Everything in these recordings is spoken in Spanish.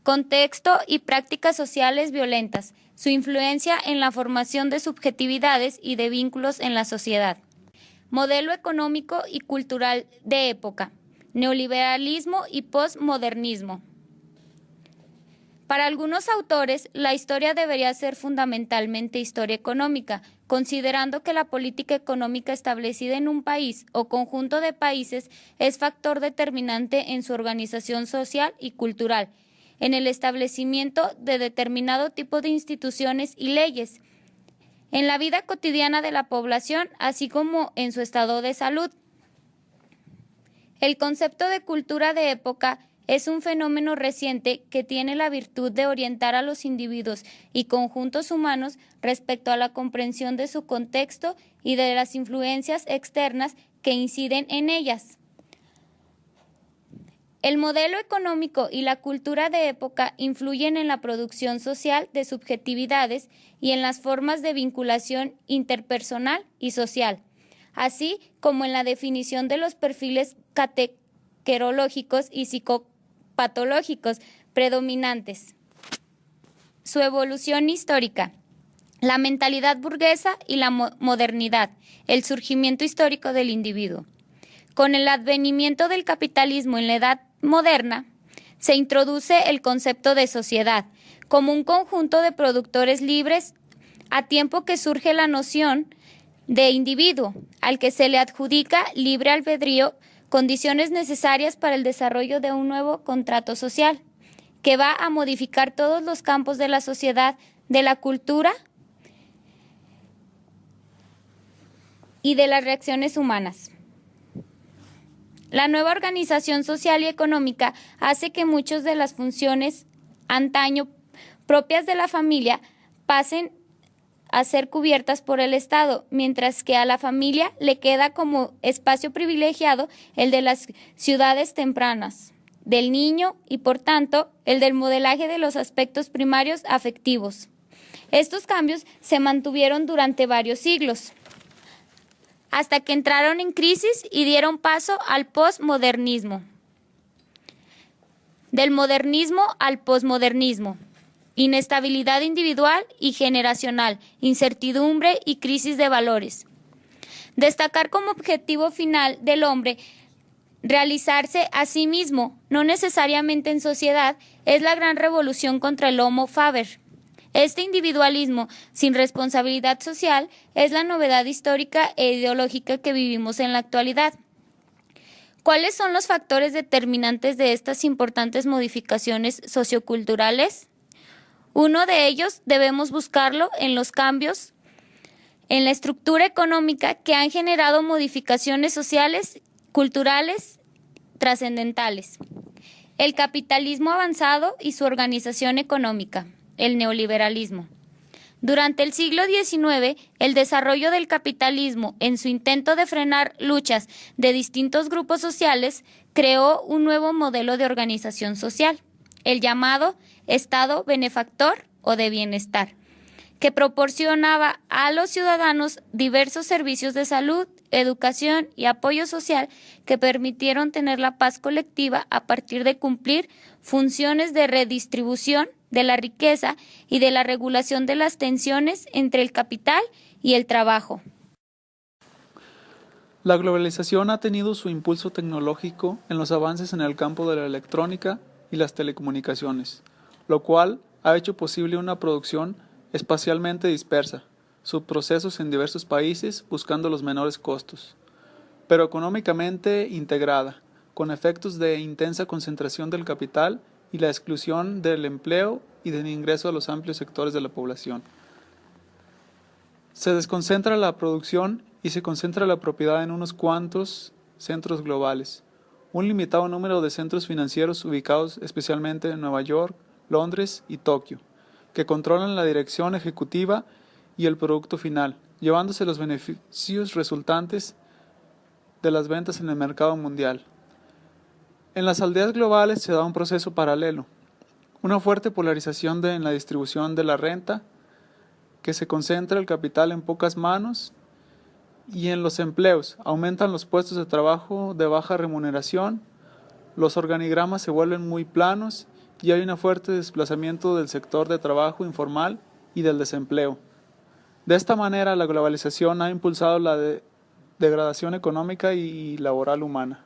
Contexto y prácticas sociales violentas, su influencia en la formación de subjetividades y de vínculos en la sociedad. Modelo económico y cultural de época, neoliberalismo y posmodernismo. Para algunos autores, la historia debería ser fundamentalmente historia económica, considerando que la política económica establecida en un país o conjunto de países es factor determinante en su organización social y cultural, en el establecimiento de determinado tipo de instituciones y leyes, en la vida cotidiana de la población, así como en su estado de salud. El concepto de cultura de época es un fenómeno reciente que tiene la virtud de orientar a los individuos y conjuntos humanos respecto a la comprensión de su contexto y de las influencias externas que inciden en ellas. El modelo económico y la cultura de época influyen en la producción social de subjetividades y en las formas de vinculación interpersonal y social, así como en la definición de los perfiles catequerológicos y psicopatológicos predominantes. Su evolución histórica. La mentalidad burguesa y la modernidad, el surgimiento histórico del individuo. Con el advenimiento del capitalismo en la Edad Moderna, se introduce el concepto de sociedad como un conjunto de productores libres, a tiempo que surge la noción de individuo, al que se le adjudica libre albedrío, condiciones necesarias para el desarrollo de un nuevo contrato social, que va a modificar todos los campos de la sociedad, de la cultura y de las reacciones humanas. La nueva organización social y económica hace que muchas de las funciones antaño propias de la familia pasen a ser cubiertas por el Estado, mientras que a la familia le queda como espacio privilegiado el de las ciudades tempranas, del niño y, por tanto, el del modelaje de los aspectos primarios afectivos. Estos cambios se mantuvieron durante varios siglos, hasta que entraron en crisis y dieron paso al posmodernismo. Del modernismo al posmodernismo. Inestabilidad individual y generacional, incertidumbre y crisis de valores. Destacar como objetivo final del hombre realizarse a sí mismo, no necesariamente en sociedad, es la gran revolución contra el Homo Faber. Este individualismo sin responsabilidad social es la novedad histórica e ideológica que vivimos en la actualidad. ¿Cuáles son los factores determinantes de estas importantes modificaciones socioculturales? Uno de ellos debemos buscarlo en los cambios en la estructura económica que han generado modificaciones sociales, culturales, trascendentales. El capitalismo avanzado y su organización económica. El neoliberalismo. Durante el siglo XIX, el desarrollo del capitalismo, en su intento de frenar luchas de distintos grupos sociales, creó un nuevo modelo de organización social, el llamado Estado benefactor o de bienestar, que proporcionaba a los ciudadanos diversos servicios de salud, educación y apoyo social que permitieron tener la paz colectiva a partir de cumplir funciones de redistribución de la riqueza y de la regulación de las tensiones entre el capital y el trabajo. La globalización ha tenido su impulso tecnológico en los avances en el campo de la electrónica y las telecomunicaciones, lo cual ha hecho posible una producción espacialmente dispersa, subprocesos en diversos países buscando los menores costos, pero económicamente integrada, con efectos de intensa concentración del capital y la exclusión del empleo y del ingreso a los amplios sectores de la población. Se desconcentra la producción y se concentra la propiedad en unos cuantos centros globales, un limitado número de centros financieros ubicados especialmente en Nueva York, Londres y Tokio, que controlan la dirección ejecutiva y el producto final, llevándose los beneficios resultantes de las ventas en el mercado mundial. En las aldeas globales se da un proceso paralelo, una fuerte polarización en la distribución de la renta, que se concentra el capital en pocas manos Y en los empleos, aumentan los puestos de trabajo de baja remuneración, los organigramas se vuelven muy planos y hay un fuerte desplazamiento del sector de trabajo informal y del desempleo. De esta manera, la globalización ha impulsado la degradación económica y laboral humana.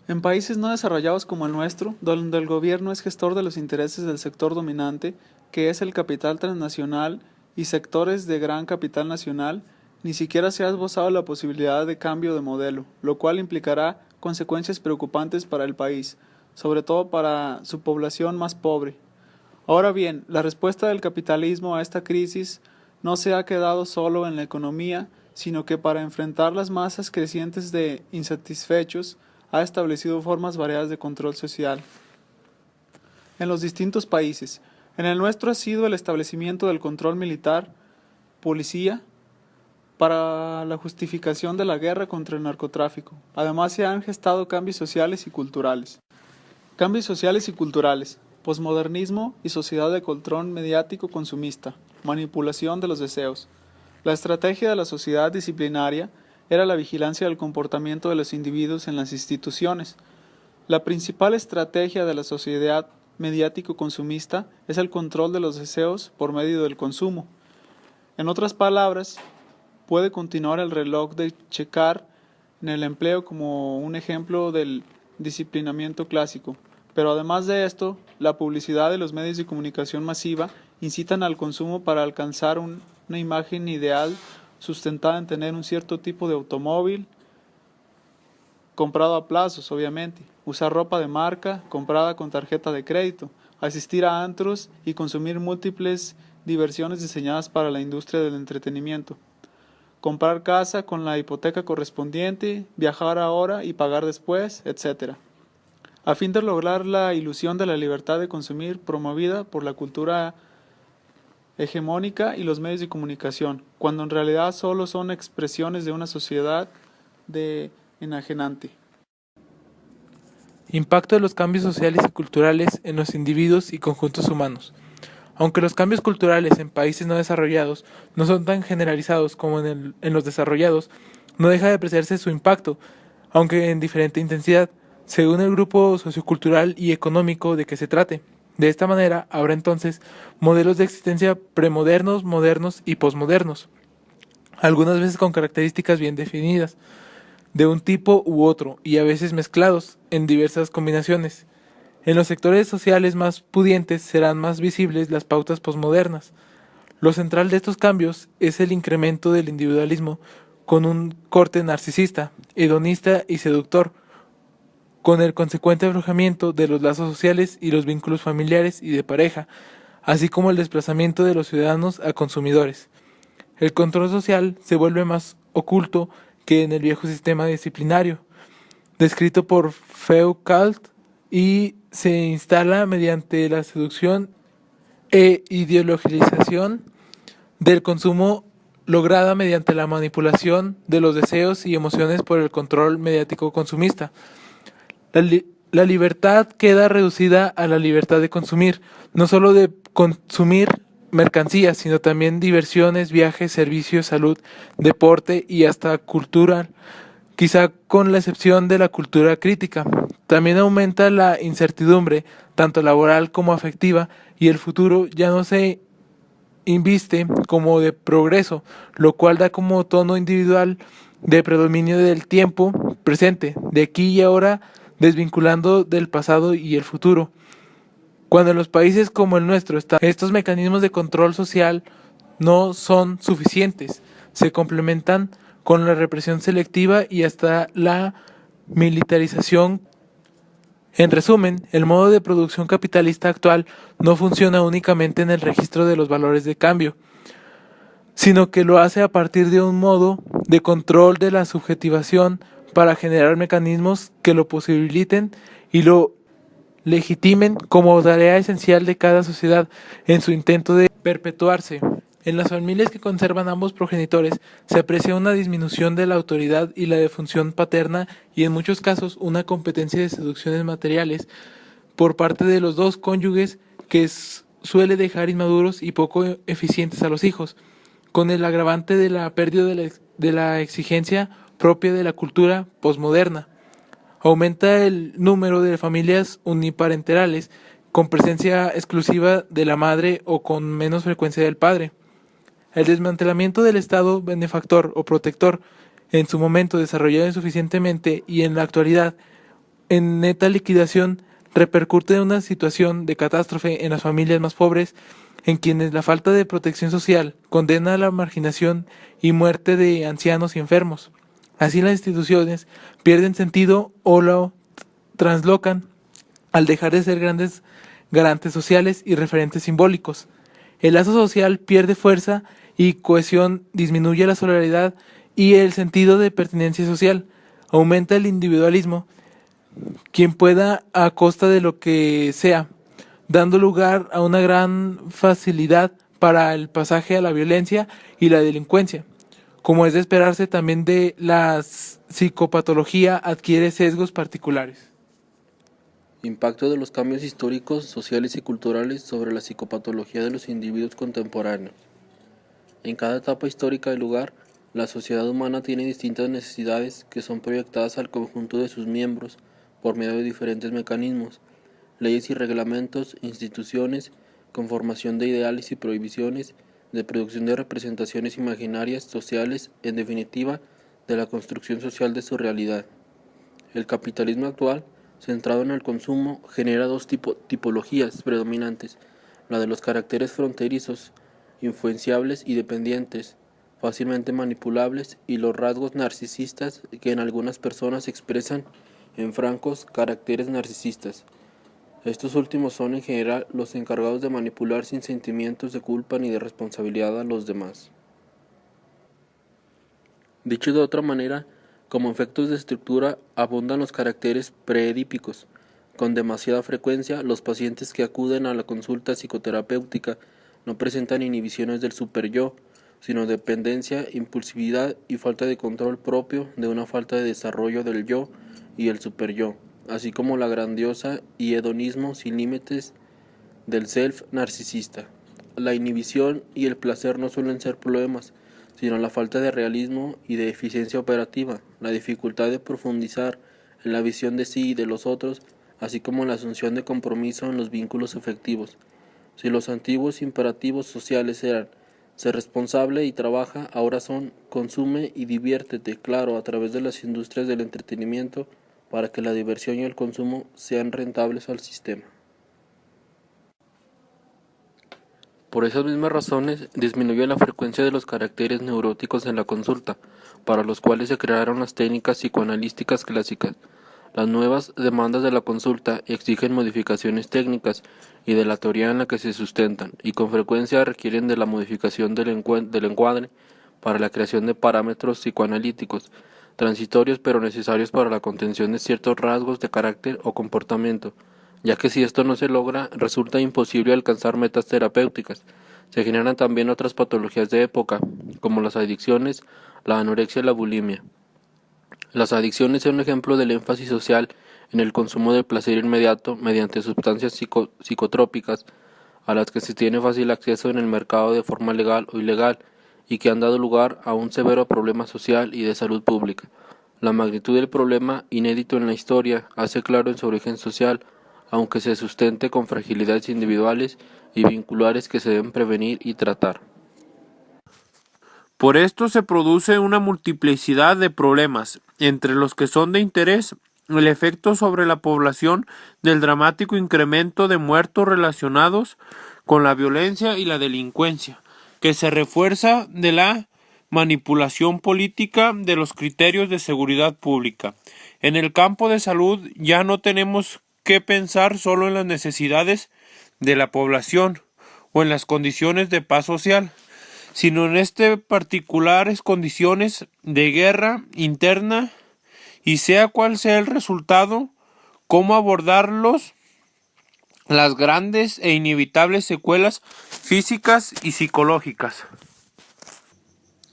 En países no desarrollados como el nuestro, donde el gobierno es gestor de los intereses del sector dominante, que es el capital transnacional y sectores de gran capital nacional, ni siquiera se ha esbozado la posibilidad de cambio de modelo, lo cual implicará consecuencias preocupantes para el país, sobre todo para su población más pobre. Ahora bien, la respuesta del capitalismo a esta crisis no se ha quedado solo en la economía, sino que para enfrentar las masas crecientes de insatisfechos, ha establecido formas variadas de control social en los distintos países. En el nuestro ha sido el establecimiento del control militar, policía, para la justificación de la guerra contra el narcotráfico. Además se han gestado cambios sociales y culturales. Cambios sociales y culturales, posmodernismo y sociedad de control mediático consumista, manipulación de los deseos. La estrategia de la sociedad disciplinaria era la vigilancia del comportamiento de los individuos en las instituciones. La principal estrategia de la sociedad mediático-consumista es el control de los deseos por medio del consumo. En otras palabras, puede continuar el reloj de checar en el empleo como un ejemplo del disciplinamiento clásico. Pero además de esto, la publicidad de los medios de comunicación masiva incitan al consumo para alcanzar una imagen ideal sustentada en tener un cierto tipo de automóvil, comprado a plazos, obviamente, usar ropa de marca, comprada con tarjeta de crédito, asistir a antros y consumir múltiples diversiones diseñadas para la industria del entretenimiento, comprar casa con la hipoteca correspondiente, viajar ahora y pagar después, etc., a fin de lograr la ilusión de la libertad de consumir promovida por la cultura hegemónica y los medios de comunicación, cuando en realidad solo son expresiones de una sociedad enajenante. Impacto de los cambios sociales y culturales en los individuos y conjuntos humanos. Aunque los cambios culturales en países no desarrollados no son tan generalizados como en los desarrollados, no deja de apreciarse su impacto, aunque en diferente intensidad, según el grupo sociocultural y económico de que se trate. De esta manera, habrá entonces modelos de existencia premodernos, modernos y posmodernos, algunas veces con características bien definidas, de un tipo u otro, y a veces mezclados en diversas combinaciones. En los sectores sociales más pudientes serán más visibles las pautas posmodernas. Lo central de estos cambios es el incremento del individualismo con un corte narcisista, hedonista y seductor, con el consecuente aflojamiento de los lazos sociales y los vínculos familiares y de pareja, así como el desplazamiento de los ciudadanos a consumidores. El control social se vuelve más oculto que en el viejo sistema disciplinario, descrito por Foucault, y se instala mediante la seducción e ideologización del consumo lograda mediante la manipulación de los deseos y emociones por el control mediático consumista. La libertad queda reducida a la libertad de consumir, no solo de consumir mercancías, sino también diversiones, viajes, servicios, salud, deporte y hasta cultura, quizá con la excepción de la cultura crítica. También aumenta la incertidumbre, tanto laboral como afectiva, y el futuro ya no se inviste como de progreso, lo cual da como tono individual de predominio del tiempo presente, de aquí y ahora, desvinculando del pasado y el futuro. Cuando en los países como el nuestro estos mecanismos de control social no son suficientes, se complementan con la represión selectiva y hasta la militarización. En resumen, el modo de producción capitalista actual no funciona únicamente en el registro de los valores de cambio, sino que lo hace a partir de un modo de control de la subjetivación para generar mecanismos que lo posibiliten y lo legitimen como tarea esencial de cada sociedad en su intento de perpetuarse. En las familias que conservan ambos progenitores se aprecia una disminución de la autoridad y la defunción paterna y en muchos casos una competencia de seducciones materiales por parte de los dos cónyuges que suele dejar inmaduros y poco eficientes a los hijos, con el agravante de la pérdida de la exigencia propia de la cultura posmoderna. Aumenta el número de familias uniparenterales con presencia exclusiva de la madre o con menos frecuencia del padre. El desmantelamiento del Estado benefactor o protector, en su momento desarrollado insuficientemente y en la actualidad en neta liquidación, repercute en una situación de catástrofe en las familias más pobres, en quienes la falta de protección social condena a la marginación y muerte de ancianos y enfermos. Así las instituciones pierden sentido o lo translocan al dejar de ser grandes garantes sociales y referentes simbólicos. El lazo social pierde fuerza y cohesión, disminuye la solidaridad y el sentido de pertenencia social, aumenta el individualismo, quien pueda a costa de lo que sea, dando lugar a una gran facilidad para el pasaje a la violencia y la delincuencia. Como es de esperarse, también de la psicopatología adquiere sesgos particulares. Impacto de los cambios históricos, sociales y culturales sobre la psicopatología de los individuos contemporáneos. En cada etapa histórica y lugar, la sociedad humana tiene distintas necesidades que son proyectadas al conjunto de sus miembros por medio de diferentes mecanismos, leyes y reglamentos, instituciones, conformación de ideales y prohibiciones, de producción de representaciones imaginarias, sociales, en definitiva, de la construcción social de su realidad. El capitalismo actual, centrado en el consumo, genera dos tipologías predominantes, la de los caracteres fronterizos, influenciables y dependientes, fácilmente manipulables, y los rasgos narcisistas que en algunas personas se expresan en francos caracteres narcisistas. Estos últimos son en general los encargados de manipular sin sentimientos de culpa ni de responsabilidad a los demás. Dicho de otra manera, como efectos de estructura abundan los caracteres preedípicos. Con demasiada frecuencia, los pacientes que acuden a la consulta psicoterapéutica no presentan inhibiciones del superyo, sino dependencia, impulsividad y falta de control propio de una falta de desarrollo del yo y el superyo, así como la grandiosa y hedonismo sin límites del self narcisista. La inhibición y el placer no suelen ser problemas, sino la falta de realismo y de eficiencia operativa, la dificultad de profundizar en la visión de sí y de los otros, así como la asunción de compromiso en los vínculos afectivos. Si los antiguos imperativos sociales eran ser responsable y trabaja, ahora son consume y diviértete, claro, a través de las industrias del entretenimiento, para que la diversión y el consumo sean rentables al sistema. Por esas mismas razones, disminuyó la frecuencia de los caracteres neuróticos en la consulta, para los cuales se crearon las técnicas psicoanalíticas clásicas. Las nuevas demandas de la consulta exigen modificaciones técnicas y de la teoría en la que se sustentan, y con frecuencia requieren de la modificación del encuadre para la creación de parámetros psicoanalíticos, transitorios pero necesarios para la contención de ciertos rasgos de carácter o comportamiento, ya que si esto no se logra, resulta imposible alcanzar metas terapéuticas. Se generan también otras patologías de época, como las adicciones, la anorexia y la bulimia. Las adicciones son un ejemplo del énfasis social en el consumo del placer inmediato mediante sustancias psicotrópicas a las que se tiene fácil acceso en el mercado de forma legal o ilegal y que han dado lugar a un severo problema social y de salud pública. La magnitud del problema, inédito en la historia, hace claro en su origen social, aunque se sustente con fragilidades individuales y vinculares que se deben prevenir y tratar. Por esto se produce una multiplicidad de problemas, entre los que son de interés el efecto sobre la población del dramático incremento de muertos relacionados con la violencia y la delincuencia, que se refuerza de la manipulación política de los criterios de seguridad pública. En el campo de salud ya no tenemos que pensar solo en las necesidades de la población o en las condiciones de paz social, sino en particulares condiciones de guerra interna y sea cual sea el resultado, cómo abordarlos, las grandes e inevitables secuelas físicas y psicológicas.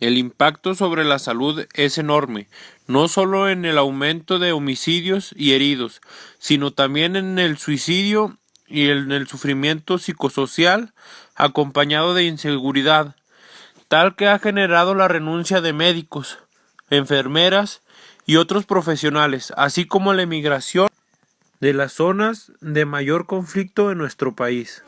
El impacto sobre la salud es enorme, no solo en el aumento de homicidios y heridos, sino también en el suicidio y en el sufrimiento psicosocial acompañado de inseguridad, tal que ha generado la renuncia de médicos, enfermeras y otros profesionales, así como la emigración de las zonas de mayor conflicto en nuestro país.